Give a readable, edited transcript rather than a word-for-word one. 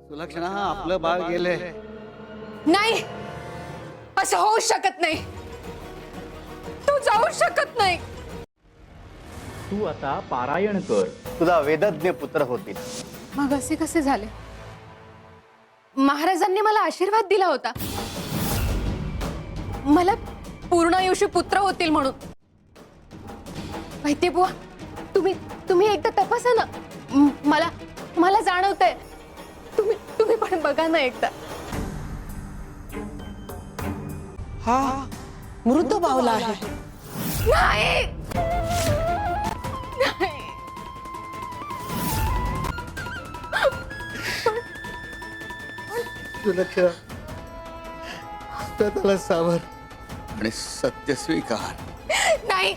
सुलक्षणा, आपलं बाळ गेले. नाही, असं होऊ शकत नाही. तू जाऊ शकत नाही. तू आता पारायण कर. तुझा वेदज्ञ पुत्र होतील. मग असे कसे झाले? महाराजांनी मला आशीर्वाद दिला होता, मला पूर्णायुषी पुत्र होतील म्हणून. वैद्य बुवा, तुम्ही एकदा तपासा ना. मला जाणवतंय. तुम्ही पण बघा ना एकदा. हा मृत बावला आहे. नाही, नाही. सुलक्षणा, स्वतःला सावर आणि सत्य स्वीकार. नाही.